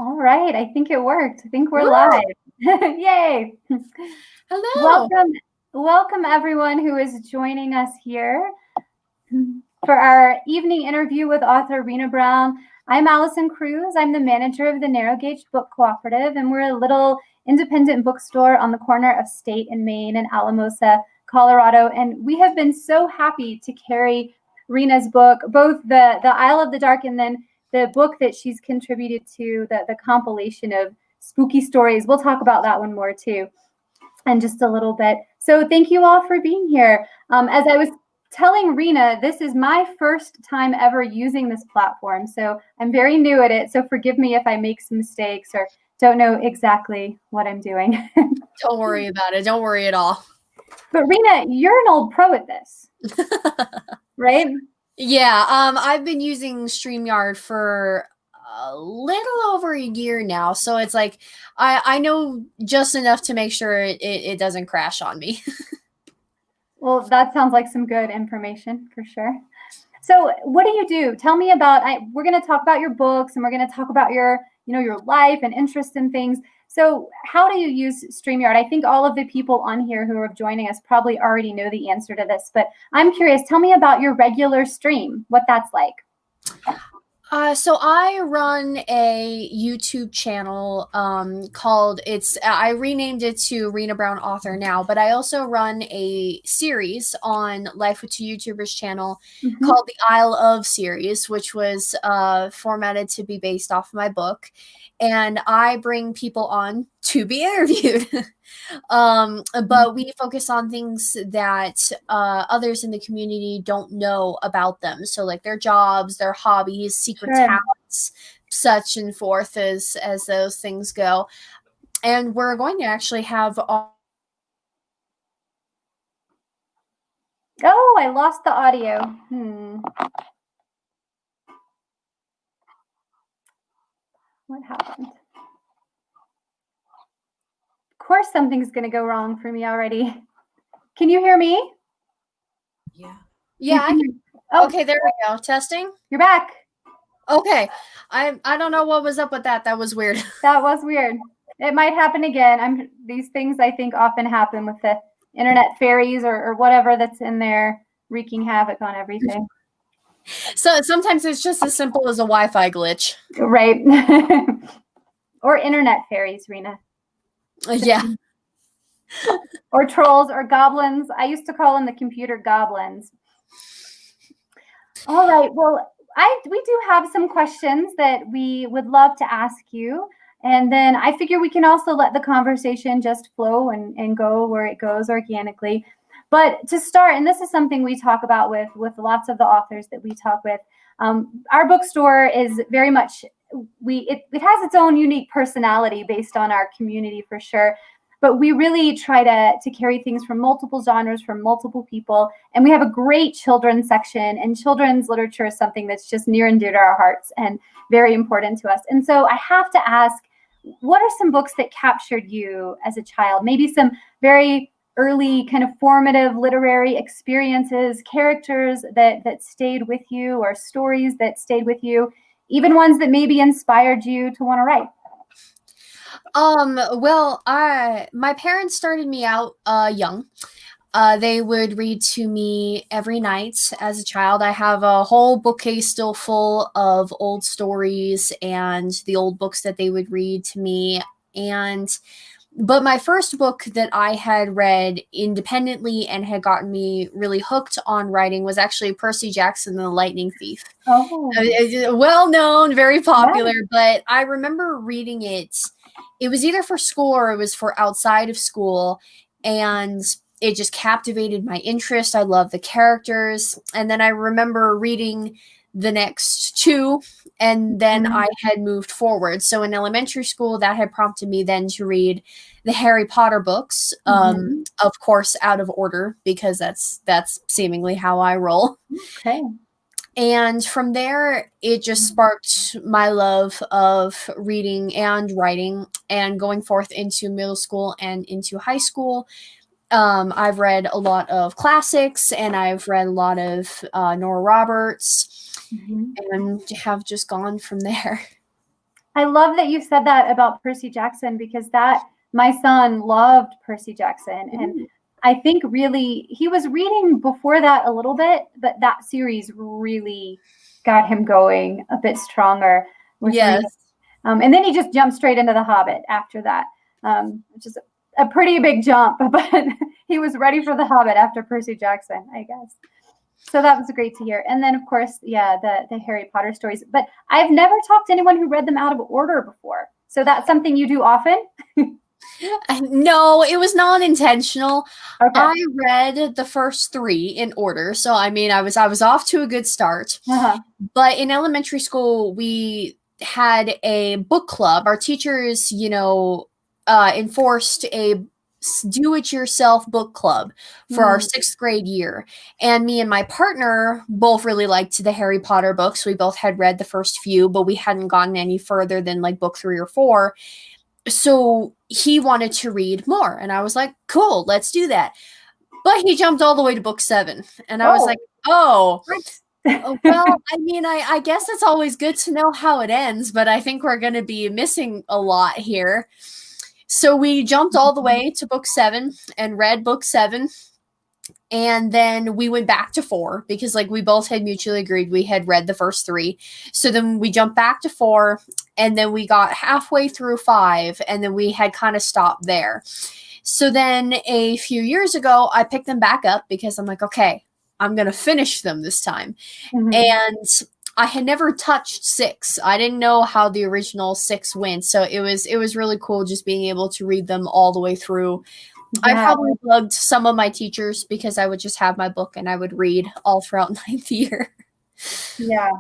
All right, I think it worked. I think we're Woo! live. Yay! Hello. Welcome everyone who is joining us here for our evening interview with author Rina Brown. I'm Allison Cruz. I'm the manager of the Narrow Gauge Book Cooperative, and we're a little independent bookstore on the corner of State and Main in Alamosa, Colorado. And we have been so happy to carry Rina's book, both the Isle of the Dark and then the book that she's contributed to, the compilation of spooky stories. We'll talk about that one more too in just a little bit. So thank you all for being here. As I was telling Rina, this is my first time ever using this platform, so I'm very new at it. So forgive me if I make some mistakes or don't know exactly what I'm doing. Don't worry about it. Don't worry at all. But Rina, you're an old pro at this, right? Yeah, I've been using StreamYard for a little over a year now, so it's like I know just enough to make sure it doesn't crash on me. Well, that sounds like some good information for sure. So what do you do? Tell me about, we're going to talk about your books and we're going to talk about your life and interest in things. So how do you use StreamYard? I think all of the people on here who are joining us probably already know the answer to this, but I'm curious. Tell me about your regular stream, what that's like. So I run a YouTube channel called I renamed it to Rina Brown Author now, but I also run a series on Life with Two YouTubers channel called the Isle of series, which was formatted to be based off my book. And I bring people on to be interviewed. But we focus on things that others in the community don't know about them. So like their jobs, their hobbies, secret talents, such and forth as those things go. And we're going to actually have Oh, I lost the audio. What happened? Of course something's going to go wrong for me already. Can you hear me? Yeah, I can. Oh. Okay, there we go. Testing. You're back. Okay. I don't know what was up with that. That was weird. That was weird. It might happen again. These things I think often happen with the internet fairies or whatever that's in there wreaking havoc on everything. So sometimes it's just as simple as a Wi-Fi glitch. Right. Or internet fairies, Rina. Yeah. Or trolls or goblins. I used to call them the computer goblins. All right. Well, we do have some questions that we would love to ask you. And then I figure we can also let the conversation just flow and go where it goes organically. But to start, and this is something we talk about with lots of the authors that we talk with, our bookstore is very much, it has its own unique personality based on our community for sure. But we really try to carry things from multiple genres, from multiple people. And we have a great children's section, and children's literature is something that's just near and dear to our hearts and very important to us. And so I have to ask, what are some books that captured you as a child? Maybe some very early kind of formative literary experiences, characters that stayed with you, or stories that stayed with you, even ones that maybe inspired you to want to write. Well, my parents started me out young. They would read to me every night as a child. I have a whole bookcase still full of old stories and the old books that they would read to me. But my first book that I had read independently and had gotten me really hooked on writing was actually Percy Jackson and the Lightning Thief. Oh. Well known, very popular, but I remember reading it. It was either for school or it was for outside of school, and it just captivated my interest. I love the characters. And then I remember reading the next two, and then I had moved forward. So in elementary school, that had prompted me then to read the Harry Potter books, of course, out of order, because that's seemingly how I roll. Okay. And from there, it just sparked my love of reading and writing, and going forth into middle school and into high school. I've read a lot of classics, and I've read a lot of Nora Roberts, and have just gone from there. I love that you said that about Percy Jackson, because that my son loved Percy Jackson. And Mm. I think really he was reading before that a little bit, but that series really got him going a bit stronger with reading. Yes. And then he just jumped straight into The Hobbit after that, which is a pretty big jump, but he was ready for The Hobbit after Percy Jackson, I guess. So that was great to hear. And then, of course, yeah, the Harry Potter stories. But I've never talked to anyone who read them out of order before. So that's something you do often? No, it was not intentional. Okay. I read the first 3 in order. So I mean, I was off to a good start. Uh-huh. But in elementary school, we had a book club. Our teachers, enforced a do-it-yourself book club for our 6th grade year. And me and my partner both really liked the Harry Potter books. We both had read the first few, but we hadn't gotten any further than like book 3 or 4. So he wanted to read more. And I was like, cool, let's do that. But he jumped all the way to book 7. And I was like, oh, well, I mean, I guess it's always good to know how it ends, but I think we're going to be missing a lot here. So we jumped all the way to book 7 and read book 7. And then we went back to 4 because like we both had mutually agreed we had read the first 3. So then we jumped back to 4 and then we got halfway through 5 and then we had kind of stopped there. So then a few years ago, I picked them back up because I'm like, okay, I'm going to finish them this time. Mm-hmm. And I had never touched 6. I didn't know how the original 6 went. So it was really cool just being able to read them all the way through. I probably bugged some of my teachers because I would just have my book and I would read all throughout 9th year. Yeah.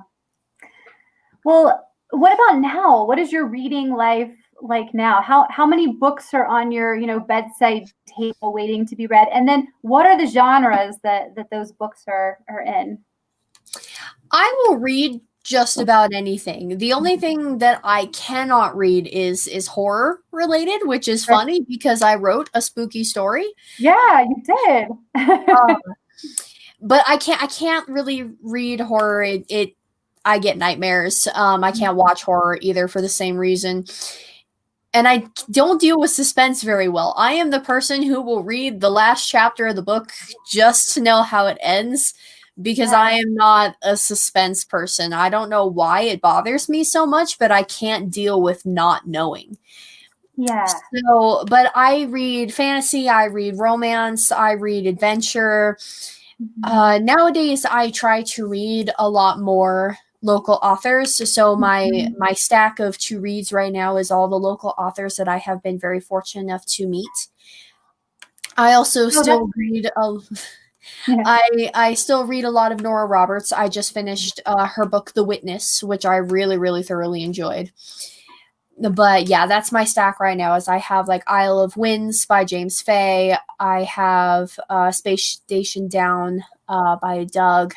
Well, what about now? What is your reading life like now? How many books are on your, bedside table waiting to be read? And then what are the genres that those books are in? I will read just about anything. The only thing that I cannot read is horror related, which is funny because I wrote a spooky story. Yeah, you did. But I can't really read horror. I get nightmares. I can't watch horror either for the same reason. And I don't deal with suspense very well. I am the person who will read the last chapter of the book just to know how it ends. Because I am not a suspense person. I don't know why it bothers me so much, but I can't deal with not knowing. Yeah. So, but I read fantasy, I read romance, I read adventure. Nowadays, I try to read a lot more local authors. So my stack of to reads right now is all the local authors that I have been very fortunate enough to meet. I also still read I still read a lot of Nora Roberts. I just finished her book, The Witness, which I really, really thoroughly enjoyed. But yeah, that's my stack right now. Is I have like Isle of Winds by James Fay. I have Space Station Down by Doug.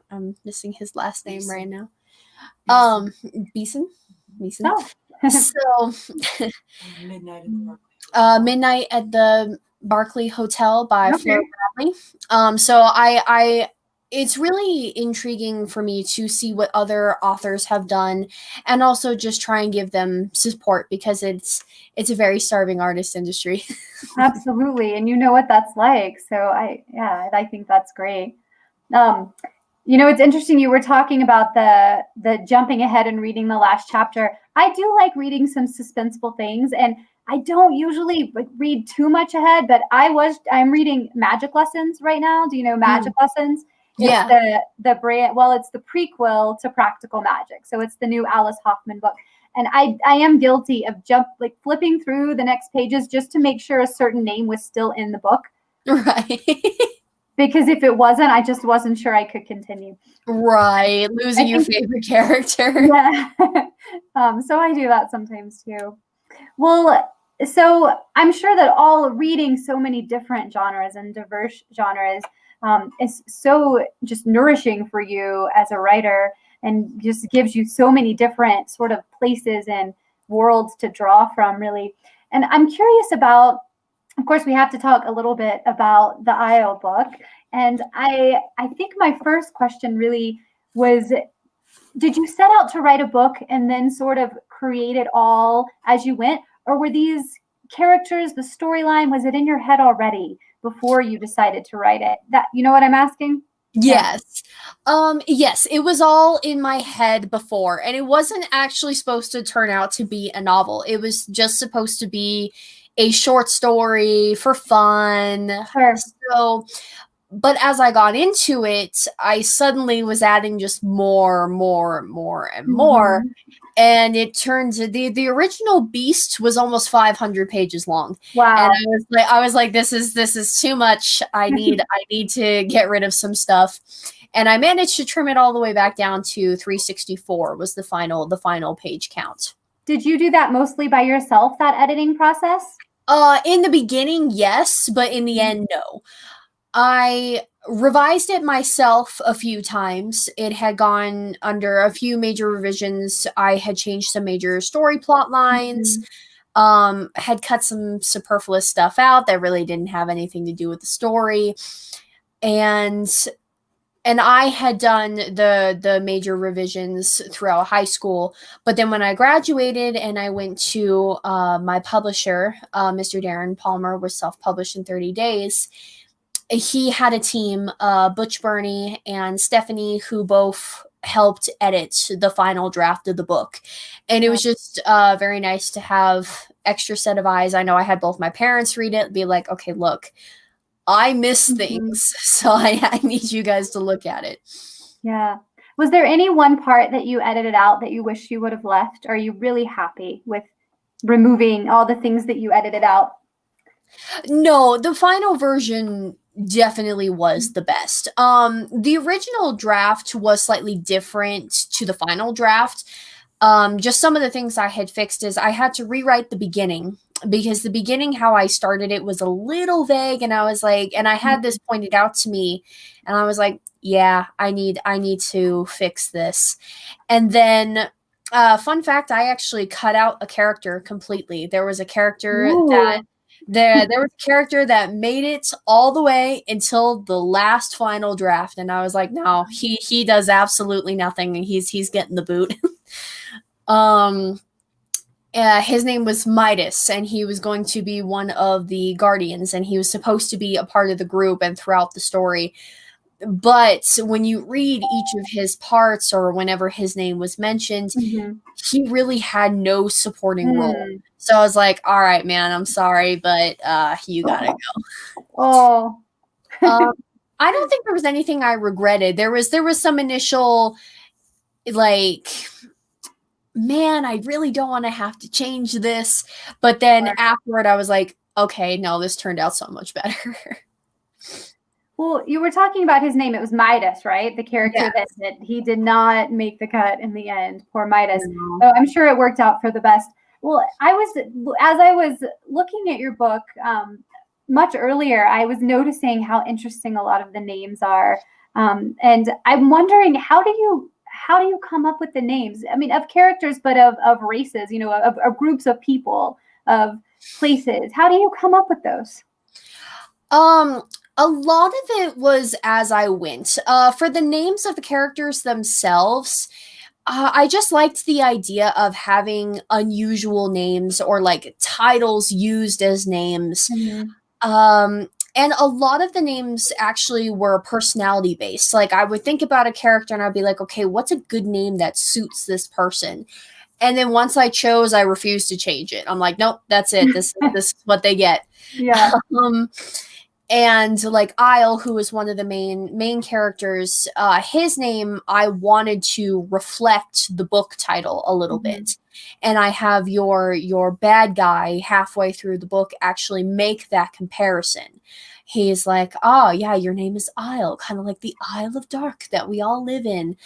I'm missing his last name right now. Beeson. Oh. So Midnight at the Barclay Hotel by Flo Bradley. So I it's really intriguing for me to see what other authors have done and also just try and give them support because it's a very starving artist industry. Absolutely. And you know what that's like. So I think that's great. It's interesting. You were talking about the jumping ahead and reading the last chapter. I do like reading some suspenseful things, and I don't usually read too much ahead, but I'm reading Magic Lessons right now. Do you know Magic Lessons? It's the brand. Well, it's the prequel to Practical Magic. So it's the new Alice Hoffman book. And I am guilty of flipping through the next pages just to make sure a certain name was still in the book. Right. Because if it wasn't, I just wasn't sure I could continue. Right. Losing your favorite character. Yeah. So I do that sometimes too. Well, so I'm sure that all reading so many different genres and diverse genres is so just nourishing for you as a writer and just gives you so many different sort of places and worlds to draw from, really. And I'm curious about, of course, we have to talk a little bit about the IO book. And I think my first question really was, did you set out to write a book and then sort of create it all as you went? Or were these characters, the storyline, was it in your head already before you decided to write it? That, you know what I'm asking? Yes. Yes, it was all in my head before, and it wasn't actually supposed to turn out to be a novel. It was just supposed to be a short story for fun. Sure. So, but as I got into it, I suddenly was adding just more, and more. Mhm. And it turns the original Beast was almost 500 pages long. And Wow. I was like, this is too much. I need to get rid of some stuff. And I managed to trim it all the way back down to 364 was the final page count. Did you do that mostly by yourself, that editing process? In the beginning, yes, but in the end, no. I revised it myself a few times. It had gone under a few major revisions. I had changed some major story plot lines, had cut some superfluous stuff out that really didn't have anything to do with the story. And I had done the major revisions throughout high school, but then when I graduated and I went to my publisher, Mr. Darren Palmer, was self-published in 30 days. He had a team, Butch Burney and Stephanie, who both helped edit the final draft of the book. And it was just very nice to have extra set of eyes. I know I had both my parents read it, be like, okay, look, I miss things, so I need you guys to look at it. Yeah. Was there any one part that you edited out that you wish you would have left? Are you really happy with removing all the things that you edited out? No, the final version definitely was the best. The original draft was slightly different to the final draft. Just some of the things I had fixed is I had to rewrite the beginning, because the beginning, how I started it, was a little vague, and I was like, and I had this pointed out to me, and I was like, yeah, I need to fix this. And then fun fact, I actually cut out a character completely. There was a character that there was a character that made it all the way until the last final draft, and I was like, no, he does absolutely nothing, and he's getting the boot. His name was Midas, and he was going to be one of the Guardians, and he was supposed to be a part of the group and throughout the story. But when you read each of his parts, or whenever his name was mentioned, he really had no supporting role. So I was like, all right, man, I'm sorry, but you gotta go. Oh. I don't think there was anything I regretted. There was some initial, like, man, I really don't want to have to change this. But then afterward, I was like, okay, no, this turned out so much better. Well, you were talking about his name. It was Midas, right? The character that he did not make the cut in the end. Poor Midas. Oh, I'm sure it worked out for the best. Well, as I was looking at your book much earlier, I was noticing how interesting a lot of the names are. And I'm wondering, how do you come up with the names? I mean, of characters, but of races, of groups of people, of places. How do you come up with those? A lot of it was as I went. For the names of the characters themselves, I just liked the idea of having unusual names, or like titles used as names. And a lot of the names actually were personality based. Like, I would think about a character and I'd be like, okay, what's a good name that suits this person? And then once I chose, I refused to change it. I'm like, nope, that's it. This is what they get. Yeah. And like Isle, who is one of the main characters, his name, I wanted to reflect the book title a little bit. And I have your bad guy halfway through the book actually make that comparison. He's like, oh yeah, your name is Isle, kind of like the Isle of Dark that we all live in.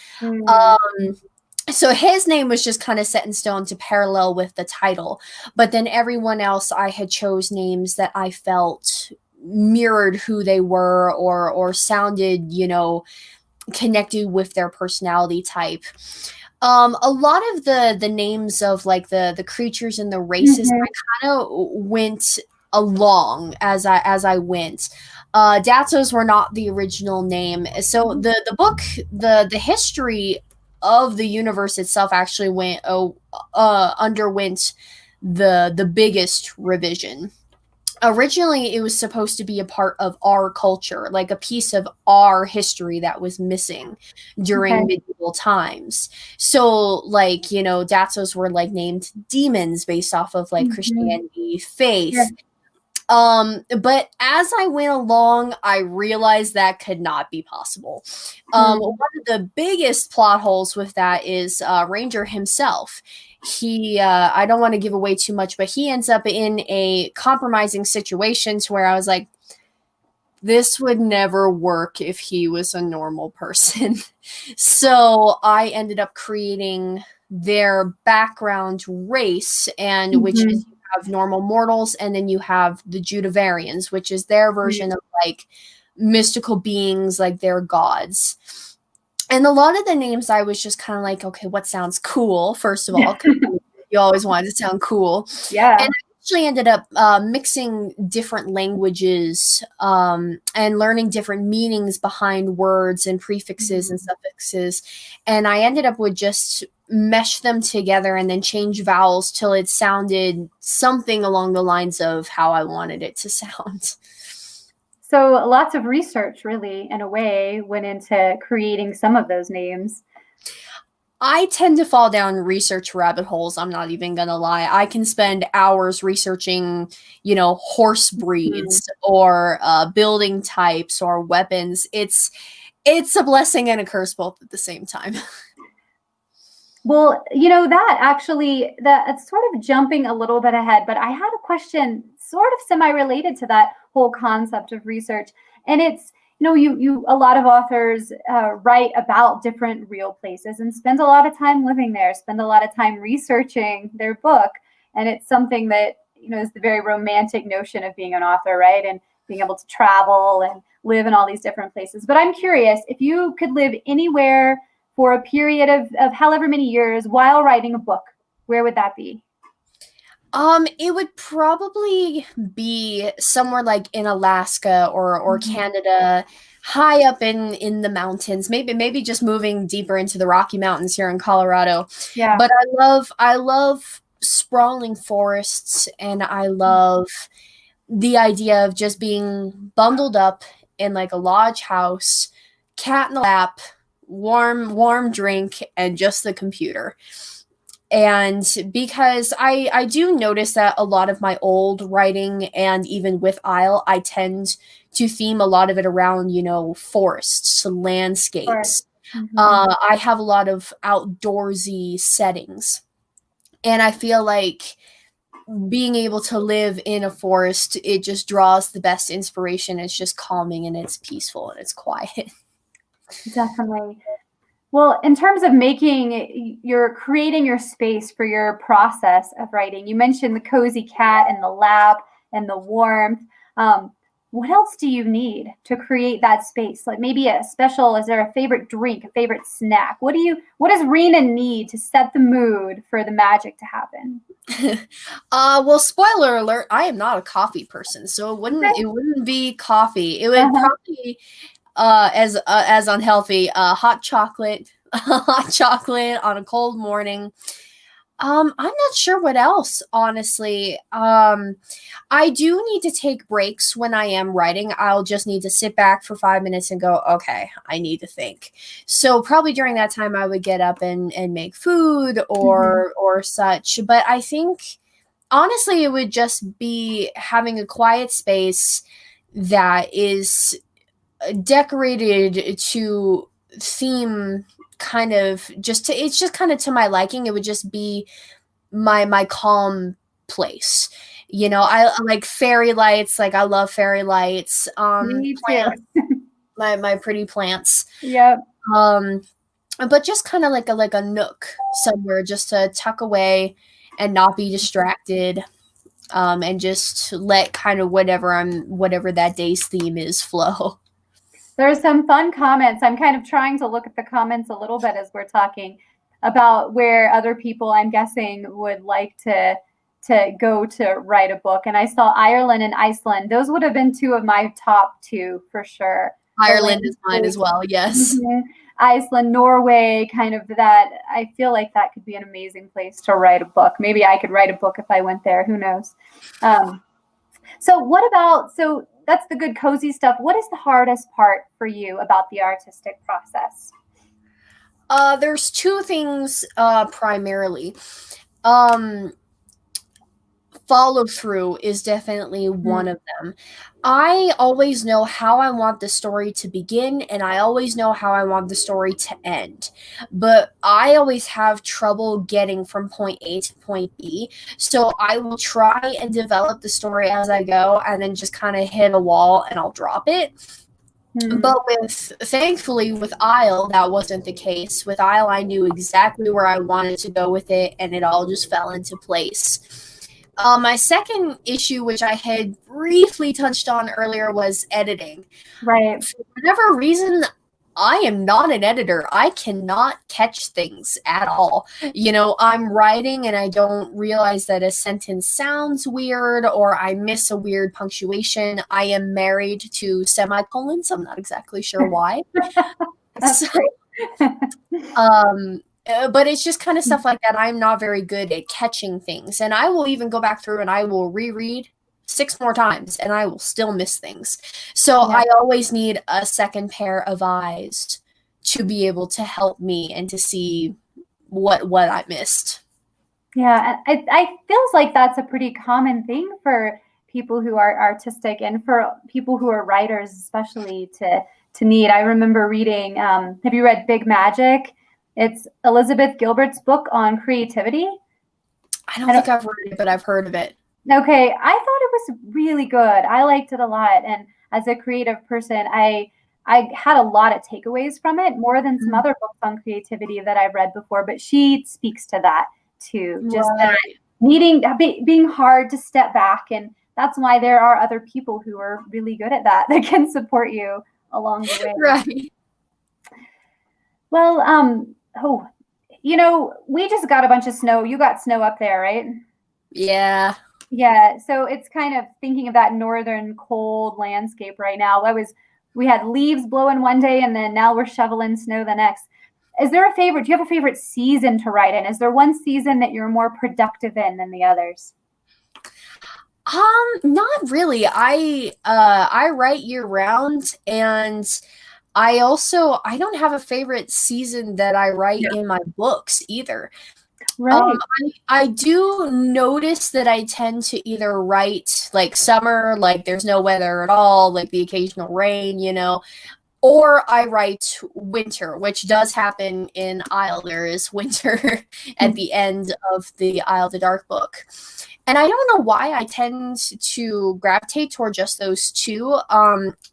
So his name was just kind of set in stone to parallel with the title. But then everyone else, I had chose names that I felt mirrored who they were, or sounded, connected with their personality type. A lot of the names of like the creatures and the races, I kind of went along as I went. Datos were not the original name. So the book, the history of the universe itself actually underwent the biggest revision. Originally, it was supposed to be a part of our culture, like a piece of our history that was missing during medieval times. So, like, you know, Datsos were like named demons based off of like Christianity, faith. Yeah. But as I went along, I realized that could not be possible. One of the biggest plot holes with that is Ranger himself. He I don't want to give away too much, but he ends up in a compromising situation to where I was like, this would never work if he was a normal person. So I ended up creating their background race, and which is you have normal mortals, and then you have the Judavarians, which is their version of like mystical beings, like they're gods. And a lot of the names I was just kind of like, okay, what sounds cool, first of all, 'cause you always wanted to sound cool. Yeah. And I actually ended up mixing different languages and learning different meanings behind words and prefixes and suffixes. And I ended up with just mesh them together and then change vowels till it sounded something along the lines of how I wanted it to sound. So lots of research, really, in a way, went into creating some of those names. I tend to fall down research rabbit holes. I'm not even going to lie. I can spend hours researching, you know, horse breeds or building types or weapons. It's a blessing and a curse both at the same time. Well, you know, that's sort of jumping a little bit ahead, but I had a question sort of semi-related to that whole concept of research. And it's, you know, a lot of authors write about different real places and spend a lot of time living there, spend a lot of time researching their book. And it's something that, you know, is the very romantic notion of being an author, right? And being able to travel and live in all these different places. But I'm curious, if you could live anywhere for a period of however many years while writing a book, where would that be? It would probably be somewhere like in Alaska or Canada, high up in the mountains. Maybe just moving deeper into the Rocky Mountains here in Colorado. Yeah. But I love sprawling forests, and I love the idea of just being bundled up in like a lodge house, cat in the lap, warm drink, and just the computer. And because I do notice that a lot of my old writing, and even with Isle, I tend to theme a lot of it around, you know, forests, landscapes. I have a lot of outdoorsy settings. And I feel like being able to live in a forest, it just draws the best inspiration. It's just calming and it's peaceful and it's quiet. Definitely. Well, in terms of creating your space for your process of writing, you mentioned the cozy cat and the lap and the warmth. What else do you need to create that space? Like maybe is there a favorite drink, a favorite snack? What does Rina need to set the mood for the magic to happen? Well, spoiler alert, I am not a coffee person, so it wouldn't be coffee. It would probably as unhealthy, hot chocolate on a cold morning. I'm not sure what else, honestly. I do need to take breaks when I am writing. I'll just need to sit back for 5 minutes and go, okay, I need to think. So probably during that time I would get up and make food or such. But I think honestly it would just be having a quiet space that is decorated to theme kind of it's just kind of to my liking. It would just be my calm place. You know, I like fairy lights. Like I love fairy lights. Me too. Plants, my pretty plants. Yep. But just kind of like a nook somewhere just to tuck away and not be distracted. And just let kind of whatever that day's theme is flow. There's some fun comments. I'm kind of trying to look at the comments a little bit as we're talking about where other people, I'm guessing, would like to go to write a book. And I saw Ireland and Iceland. Those would have been two of my top two for sure. Ireland is mine as well, yes. Iceland, Norway, kind of that. I feel like that could be an amazing place to write a book. Maybe I could write a book if I went there. Who knows? So what about, so that's the good cozy stuff. What is the hardest part for you about the artistic process? There's two things primarily. Follow through is definitely one of them. I always know how I want the story to begin, and I always know how I want the story to end. But I always have trouble getting from point A to point B. So I will try and develop the story as I go, and then just kind of hit a wall and I'll drop it. But thankfully with Isle, that wasn't the case. With Isle, I knew exactly where I wanted to go with it, and it all just fell into place. My second issue, which I had briefly touched on earlier, was editing. Right. For whatever reason, I am not an editor. I cannot catch things at all. You know, I'm writing and I don't realize that a sentence sounds weird, or I miss a weird punctuation. I am married to semicolons. I'm not exactly sure why. That's great. But it's just kind of stuff like that. I'm not very good at catching things. And I will even go back through and I will reread 6 more times and I will still miss things. So I always need a second pair of eyes to be able to help me and to see what I missed. Yeah, I feels like that's a pretty common thing for people who are artistic and for people who are writers, especially to need. I remember reading, have you read Big Magic? It's Elizabeth Gilbert's book on creativity. I don't think I've read it, but I've heard of it. Okay, I thought it was really good. I liked it a lot. And as a creative person, I had a lot of takeaways from it, more than some other books on creativity that I've read before. But she speaks to that too, just that being hard to step back. And that's why there are other people who are really good at that can support you along the way. Right. Well, you know, we just got a bunch of snow. You got snow up there, right? Yeah. Yeah. So it's kind of thinking of that northern cold landscape right now. We had leaves blowing one day and then now we're shoveling snow the next. Is there do you have a favorite season to write in? Is there one season that you're more productive in than the others? Not really. I write year round, and I don't have a favorite season that I write in my books either. Right. I do notice that I tend to either write like summer, like there's no weather at all, like the occasional rain, you know, or I write winter, which does happen in Isle. There is winter at the end of the Isle of the Dark book. And I don't know why I tend to gravitate toward just those two.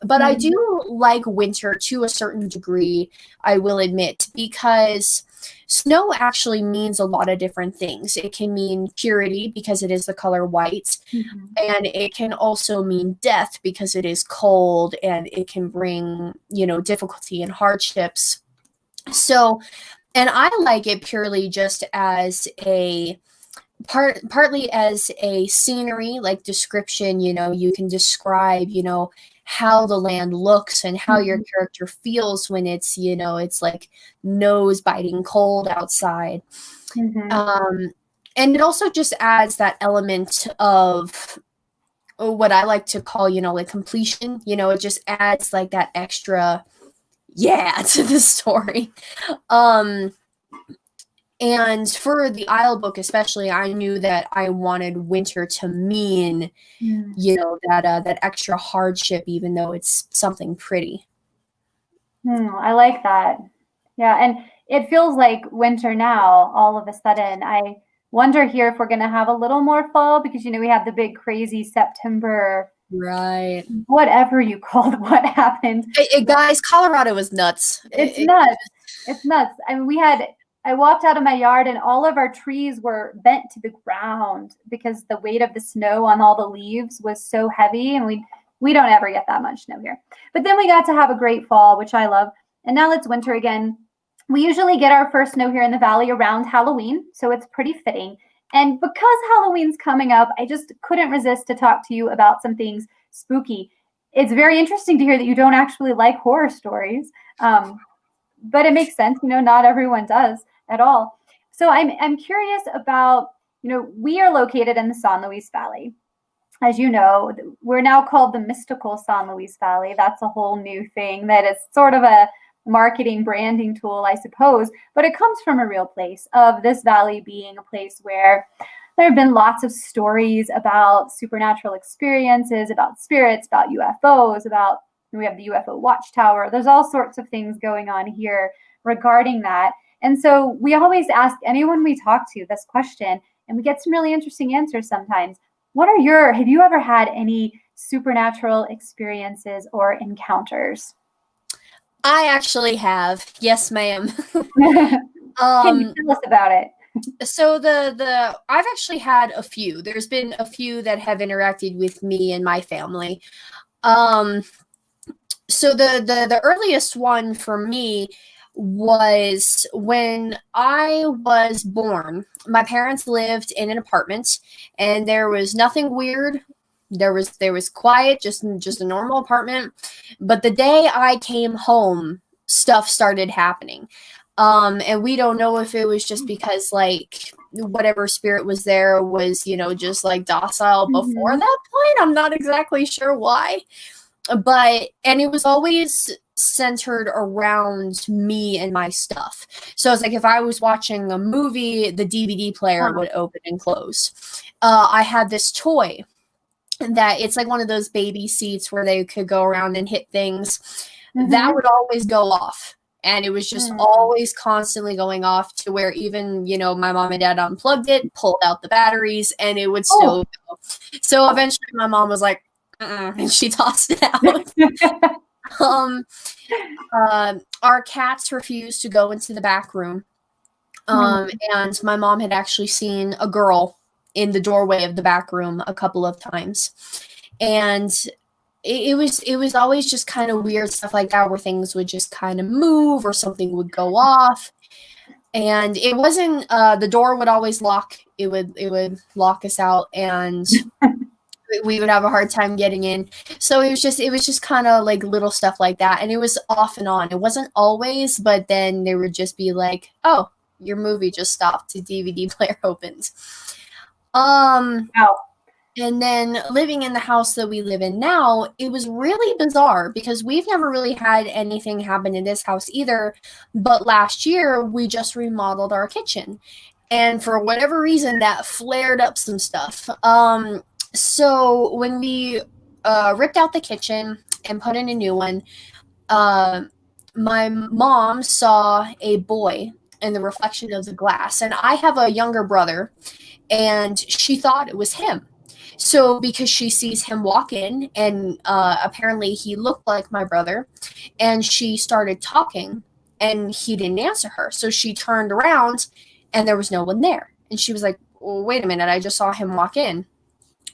But I do like winter to a certain degree, I will admit, because snow actually means a lot of different things. It can mean purity because it is the color white. And it can also mean death because it is cold and it can bring, you know, difficulty and hardships. So, and I like it purely just as partly as a scenery, like description. You know, you can describe, you know, how the land looks and how your character feels when it's, you know, it's like nose biting cold outside. And it also just adds that element of what I like to call, you know, like completion. You know, it just adds like that extra to the story. And for the Isle book especially, I knew that I wanted winter to mean, you know, that extra hardship, even though it's something pretty. I like that. Yeah, and it feels like winter now, all of a sudden. I wonder here if we're going to have a little more fall because, you know, we had the big crazy September. Right. Whatever you called what happened. Guys, Colorado was nuts. It's nuts. It's nuts. I mean, I walked out of my yard and all of our trees were bent to the ground because the weight of the snow on all the leaves was so heavy, and we don't ever get that much snow here. But then we got to have a great fall, which I love. And now it's winter again. We usually get our first snow here in the valley around Halloween, so it's pretty fitting. And because Halloween's coming up, I just couldn't resist to talk to you about some things spooky. It's very interesting to hear that you don't actually like horror stories. but it makes sense. Not everyone does at all. So I'm curious about, we are located in the San Luis Valley. As you know, we're now called the mystical San Luis Valley. That's a whole new thing that is sort of a marketing branding tool, I suppose, but it comes from a real place of this valley being a place where there have been lots of stories about supernatural experiences, about spirits, about UFOs, we have the UFO watchtower. There's all sorts of things going on here regarding that. And so we always ask anyone we talk to this question, and we get some really interesting answers sometimes. Have you ever had any supernatural experiences or encounters? I actually have. Yes, ma'am. Can you tell us about it? So I've actually had a few. There's been a few that have interacted with me and my family. So the earliest one for me was when I was born. My parents lived in an apartment, and there was nothing weird. There was quiet, just a normal apartment. But the day I came home, stuff started happening. And we don't know if it was just because like whatever spirit was there was, just like docile before that point. I'm not exactly sure why. And it was always centered around me and my stuff. So it's like if I was watching a movie, the DVD player would open and close. I had this toy that it's like one of those baby seats where they could go around and hit things. That would always go off. And it was just always constantly going off to where even, my mom and dad unplugged it, pulled out the batteries, and it would still go. So eventually my mom was like, and she tossed it out. Our cats refused to go into the back room. And my mom had actually seen a girl in the doorway of the back room a couple of times. And it was always just kind of weird stuff like that where things would just kind of move or something would go off. And it wasn't the door would always lock. It would lock us out, and we would have a hard time getting in. So it was just kind of like little stuff like that. And it was off and on. It wasn't always, but then they would just be like, oh, your movie just stopped. The DVD player opens. And then living in the house that we live in now, it was really bizarre because we've never really had anything happen in this house either. But last year we just remodeled our kitchen. And for whatever reason that flared up some stuff. So when we ripped out the kitchen and put in a new one, my mom saw a boy in the reflection of the glass. And I have a younger brother, and she thought it was him. So because she sees him walk in, and apparently he looked like my brother, and she started talking, and he didn't answer her. So she turned around, and there was no one there. And she was like, well, wait a minute, I just saw him walk in.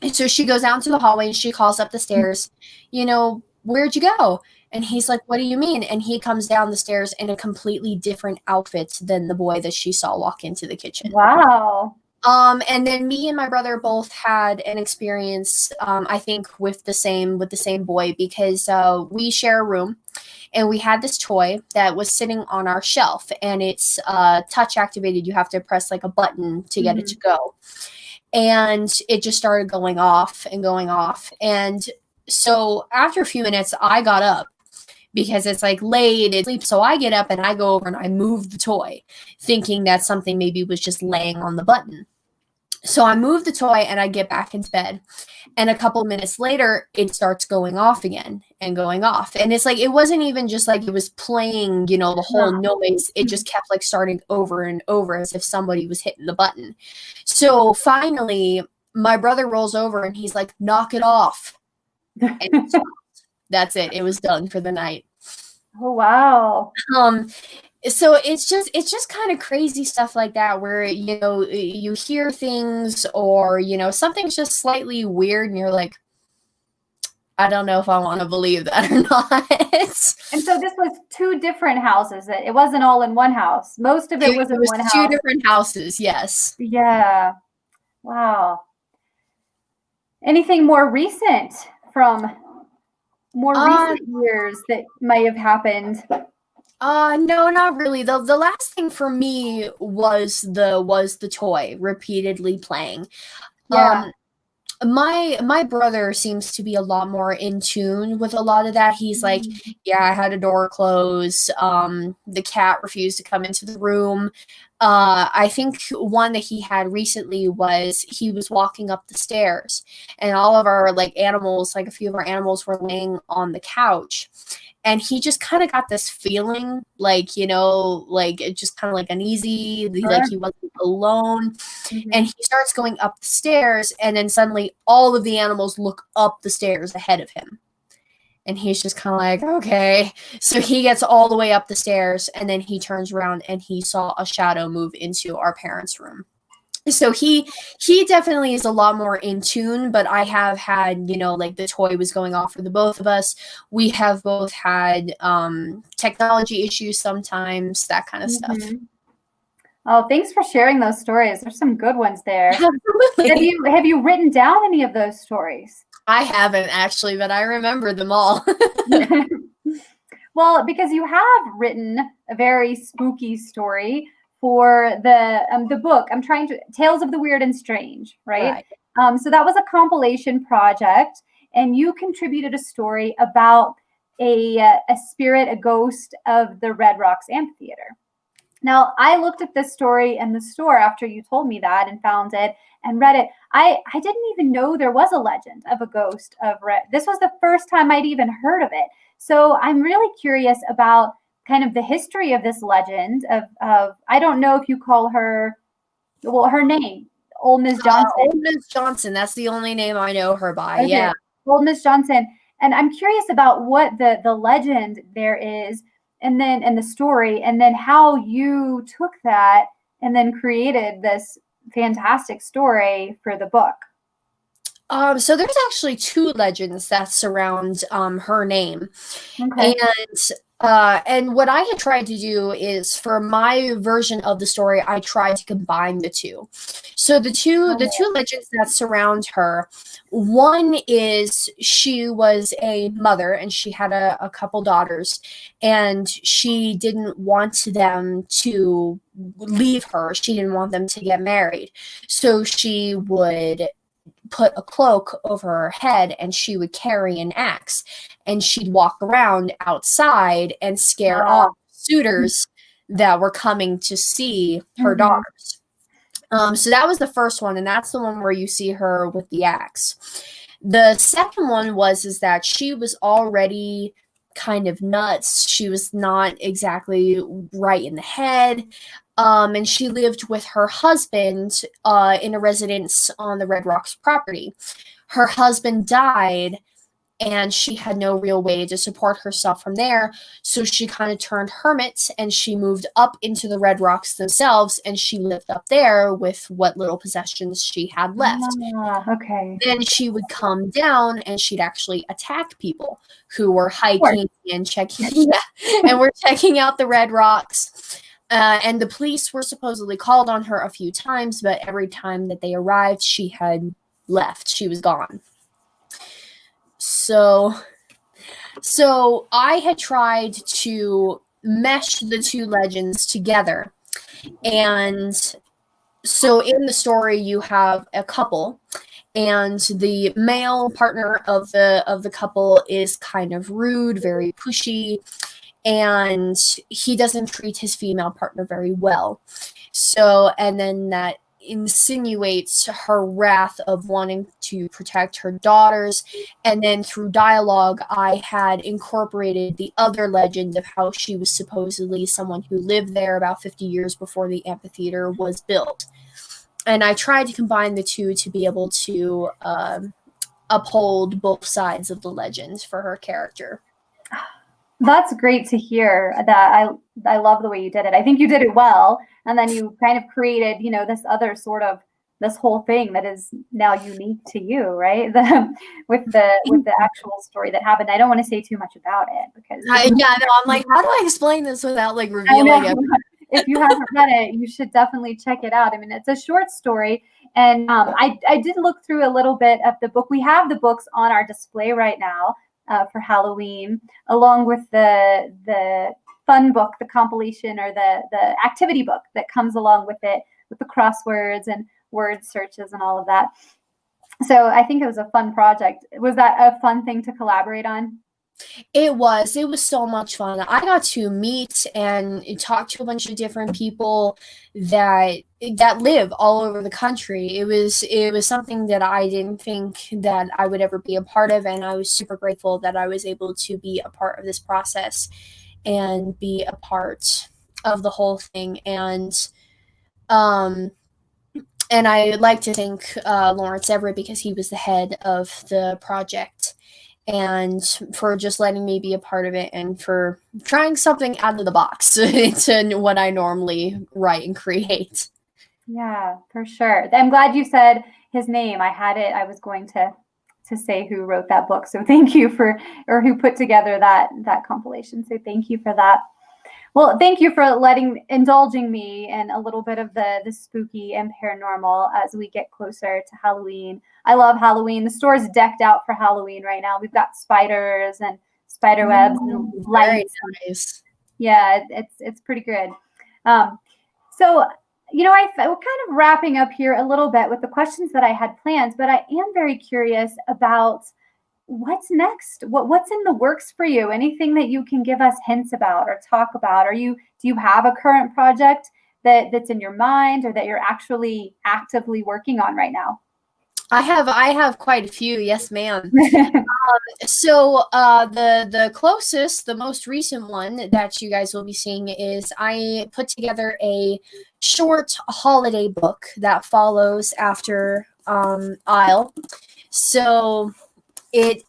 And so she goes out into the hallway and she calls up the stairs, where'd you go? And he's like, what do you mean? And he comes down the stairs in a completely different outfit than the boy that she saw walk into the kitchen. Wow. And then me and my brother both had an experience, I think with the same boy, because we share a room. And we had this toy that was sitting on our shelf, and it's touch activated. You have to press like a button to get it to go. And it just started going off and going off. And so after a few minutes, I got up because it's like late, it's sleep. So I get up and I go over and I move the toy, thinking that something maybe was just laying on the button. So I move the toy and I get back into bed. And a couple minutes later, it starts going off again and going off. And it's like, it wasn't even just like it was playing, the whole noise. It just kept like starting over and over as if somebody was hitting the button. So finally, my brother rolls over and he's like, knock it off. And that's it. It was done for the night. Oh, wow. So it's just kind of crazy stuff like that where, you hear things or, something's just slightly weird and you're like, I don't know if I want to believe that or not. And so this was two different houses. It wasn't all in one house. Most of it was in one house. Two different houses, yes. Yeah. Wow. Anything more recent from more recent years that may have happened? No, not really. The last thing for me was the toy repeatedly playing. Yeah. Um, my brother seems to be a lot more in tune with a lot of that. He's like, Mhm. yeah, I had a door close. The cat refused to come into the room. I think one that he had recently was he was walking up the stairs, and all of our like animals, like a few of our animals, were laying on the couch, and he just kind of got this feeling like, like it just kind of like uneasy, like Sure. he wasn't alone. And Mhm. he starts going up the stairs, and then suddenly all of the animals look up the stairs ahead of him. And he's just kind of like, okay. So he gets all the way up the stairs, and then he turns around and he saw a shadow move into our parents' room. So he definitely is a lot more in tune, but I have had, like the toy was going off for the both of us. We have both had technology issues sometimes, that kind of stuff. Mhm. Oh, thanks for sharing those stories. There's some good ones there. Have Absolutely. you written down any of those stories? I haven't actually, but I remember them all. Well, because you have written a very spooky story for the book. I'm trying to Tales of the Weird and Strange, right? Right. So that was a compilation project, and you contributed a story about a spirit, a ghost of the Red Rocks Amphitheater. Now, I looked at this story in the store after you told me that and found it and read it. I didn't even know there was a legend of a ghost of Red. This was the first time I'd even heard of it. So I'm really curious about kind of the history of this legend of I don't know if you call her, well, her name, Old Miss Johnson. Old Miss Johnson, that's the only name I know her by. Okay, Yeah. Old Miss Johnson. And I'm curious about what the legend there is, and the story, and then how you took that and then created this fantastic story for the book. So there's actually two legends that surround her name. Okay. And what I had tried to do is for my version of the story, I tried to combine the two. So the two legends that surround her, one is she was a mother and she had a couple daughters, and she didn't want them to leave her. She didn't want them to get married. So she would put a cloak over her head and she would carry an axe, and she'd walk around outside and scare off Uh, suitors that were coming to see her mhm. daughters. So that was the first one, and that's the one where you see her with the axe. The second one is that she was already kind of nuts. She was not exactly right in the head. And she lived with her husband in a residence on the Red Rocks property. Her husband died, and she had no real way to support herself from there. So she kind of turned hermit and she moved up into the Red Rocks themselves, and she lived up there with what little possessions she had left. Okay. Then she would come down and she'd actually attack people who were Of course. hiking and checking, yeah, and were checking out the Red Rocks. And the police were supposedly called on her a few times, but every time that they arrived, she had left. She was gone. So, so I had tried to mesh the two legends together. And so in the story, you have a couple, and the male partner of the couple is kind of rude, very pushy, and he doesn't treat his female partner very well. So, and then that insinuates her wrath of wanting to protect her daughters. And then through dialogue, I had incorporated the other legend of how she was supposedly someone who lived there about 50 years before the amphitheater was built. And I tried to combine the two to be able to uphold both sides of the legend for her character. That's great to hear. That I love the way you did it. I think you did it well, and then you kind of created, this other sort of this whole thing that is now unique to you, right? With the actual story that happened. I don't want to say too much about it because Yeah, no, I'm like, how do I explain this without like I know revealing it? if you haven't read it, you should definitely check it out. I mean, it's a short story, and I did look through a little bit of the book. We have the books on our display right now for Halloween, along with the fun book, the compilation or the activity book that comes along with it, with the crosswords and word searches and all of that. So I think it was a fun project. Was that a fun thing to collaborate on? It was so much fun. I got to meet and talk to a bunch of different people that live all over the country. It was something that I didn't think that I would ever be a part of, and I was super grateful that I was able to be a part of this process and be a part of the whole thing. Um and I like to thank Lawrence Everett, because he was the head of the project, and for just letting me be a part of it, and for trying something out of the box to what I normally write and create. Yeah, for sure. I'm glad you said his name. I had it. I was going to say who wrote that book. So thank you or who put together that compilation. So thank you for that. Well, thank you for indulging me in a little bit of the spooky and paranormal as we get closer to Halloween. I love Halloween. The store is decked out for Halloween right now. We've got spiders and spider webs and lights. Very nice. Yeah, it's pretty good. So, we're kind of wrapping up here a little bit with the questions that I had planned, but I am very curious about what's next. What's in the works for you? Anything that you can give us hints about or talk about? Do you have a current project that's in your mind or that you're actually actively working on right now? I have quite a few. Yes, ma'am. So the most recent one that you guys will be seeing is I put together a short holiday book that follows after Isle. So it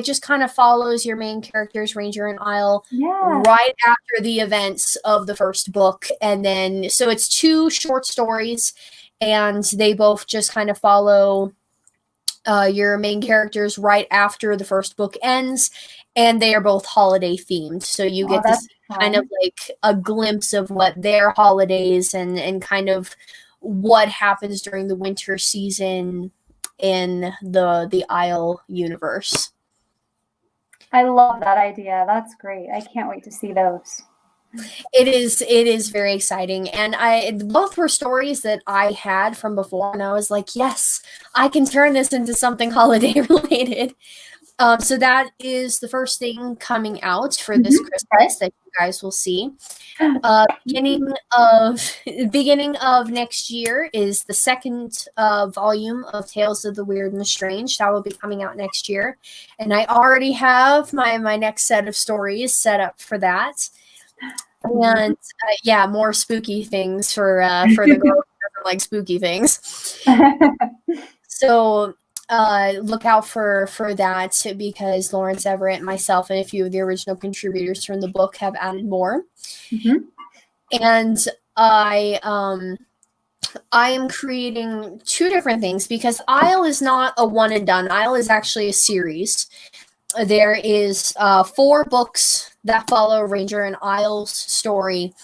just kind of follows your main characters, Ranger and Isle, right after the events of the first book. And then, so it's 2 short stories, and they both just kind of follow your main characters right after the first book ends, and they are both holiday themed. So you get to see kind of like a glimpse of what their holidays and kind of what happens during the winter season in the Isle universe. I love that idea. That's great. I can't wait to see those. It is very exciting, and both were stories that I had from before, and I was like, yes, I can turn this into something holiday related. So that is the first thing coming out for this Christmas that you guys will see. Beginning of next year is the second volume of Tales of the Weird and the Strange. That will be coming out next year, and I already have my next set of stories set up for that. And more spooky things for the girl who doesn't like spooky things. So look out for that, because Lawrence Everett, myself, and a few of the original contributors from the book have added more. And I am creating 2 different things, because Isle is not a one and done. Isle is actually a series. There is 4 books that follow Ranger and Isle's story,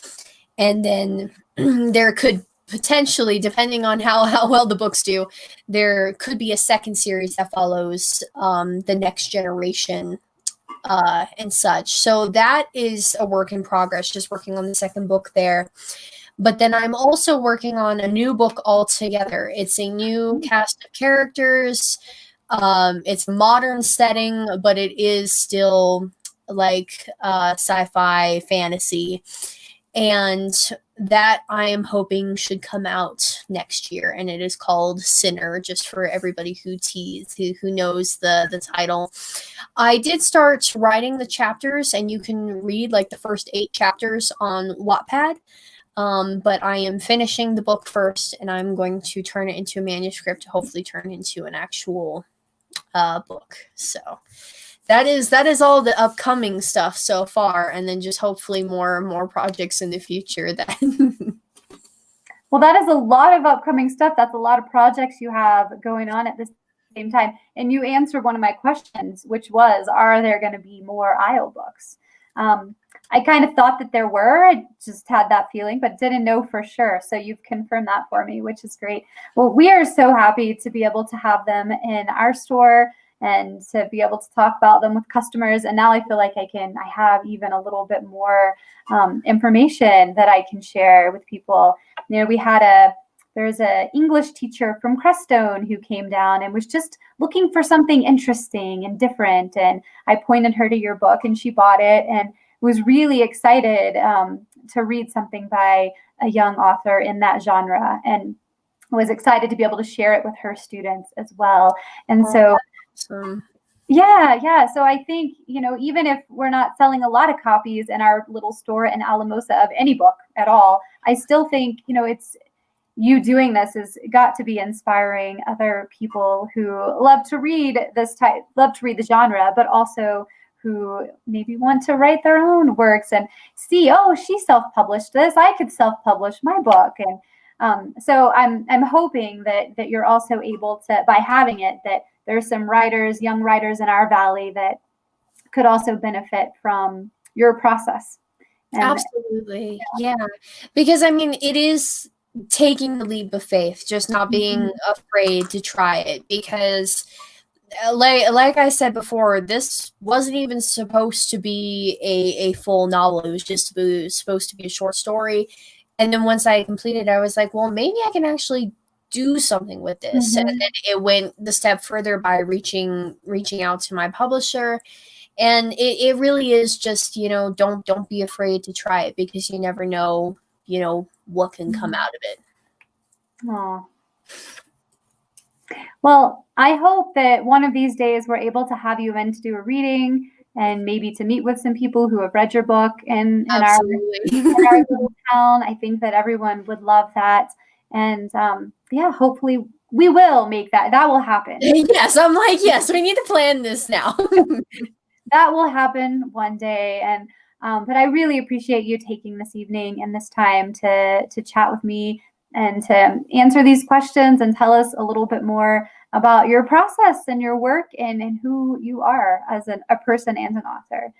and then there could potentially, depending on how well the books do, there could be a second series that follows the next generation and such. So that is a work in progress, just working on the second book there. But then I'm also working on a new book altogether. It's a new cast of characters. It's a modern setting, but it is still like sci-fi fantasy, and that I am hoping should come out next year. And it is called Sinner, just for everybody who knows the title. I did start writing the chapters, and you can read like the first 8 chapters on Wattpad. But I am finishing the book first, and I'm going to turn it into a manuscript to hopefully turn into an actual book. So that is all the upcoming stuff so far, and then just hopefully more projects in the future. That Well, that is a lot of upcoming stuff. That's a lot of projects you have going on at the same time. And you answered one of my questions, which was, are there going to be more Isle books? I kind of thought that there were. I just had that feeling, but didn't know for sure. So you've confirmed that for me, which is great. Well, we are so happy to be able to have them in our store and to be able to talk about them with customers. And now I feel like I have even a little bit more information that I can share with people. There's an English teacher from Crestone who came down and was just looking for something interesting and different. And I pointed her to your book, and she bought it and was really excited to read something by a young author in that genre, and was excited to be able to share it with her students as well. And so, yeah. So I think, even if we're not selling a lot of copies in our little store in Alamosa of any book at all, I still think, it's you doing this has got to be inspiring other people who love to read the genre, but also who maybe want to write their own works and see, oh, she self-published this, I could self-publish my book. And so I'm hoping that you're also able to, by having it, that there's some young writers in our valley that could also benefit from your process. And, absolutely. Yeah. Because it is taking the leap of faith, just not being afraid to try it, because like I said before, this wasn't even supposed to be a full novel. It was just supposed to be a short story. And then once I completed it, I was like, well, maybe I can actually do something with this. And then it went the step further by reaching out to my publisher. And it really is just, don't be afraid to try it, because you never know, what can come out of it. Oh. Well, I hope that one of these days we're able to have you in to do a reading, and maybe to meet with some people who have read your book in our little town. I think that everyone would love that. And hopefully we will make that. That will happen. Yes, I'm like, yes, we need to plan this now. That will happen one day. And but I really appreciate you taking this evening and this time to chat with me and to answer these questions and tell us a little bit more about your process and your work and who you are as a person and an author.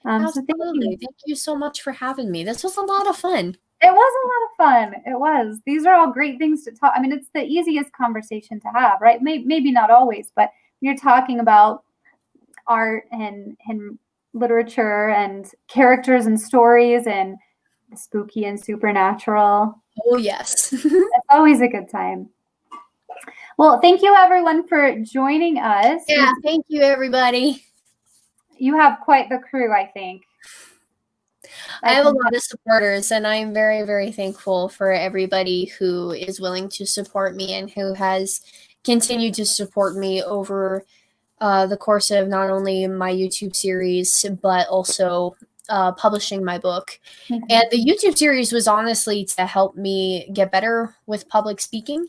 Absolutely. Thank you so much for having me. This was a lot of fun. It was a lot of fun. It was. These are all great things to talk. It's the easiest conversation to have, right? Maybe not always, but you're talking about art and literature and characters and stories and spooky and supernatural. Oh, yes. It's always a good time. Well, thank you everyone for joining us. Yeah, thank you everybody. You have quite the crew, I think. I have a lot of supporters, and I'm very, very thankful for everybody who is willing to support me and who has continued to support me over the course of not only my YouTube series, but also publishing my book. And the YouTube series was honestly to help me get better with public speaking,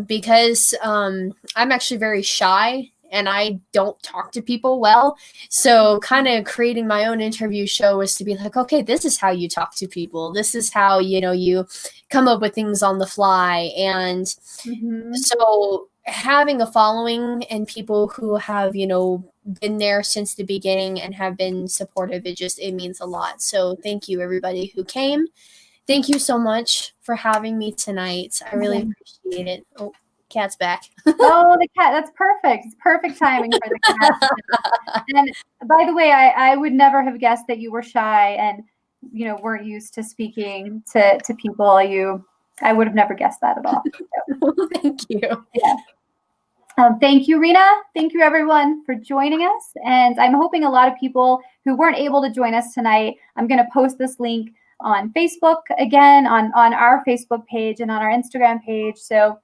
because I'm actually very shy and I don't talk to people well. So kind of creating my own interview show was to be like, okay, this is how you talk to people. This is how, you come up with things on the fly. And so having a following and people who have, been there since the beginning and have been supportive, it means a lot. So thank you everybody who came. Thank you so much for having me tonight. I really appreciate it. Oh, cat's back. Oh, the cat. That's perfect. It's perfect timing for the cat. And by the way, I would never have guessed that you were shy and, weren't used to speaking to people. I would have never guessed that at all. So, thank you. Yeah. Thank you, Rina. Thank you, everyone, for joining us. And I'm hoping a lot of people who weren't able to join us tonight, I'm going to post this link on Facebook again, on our Facebook page and on our Instagram page. So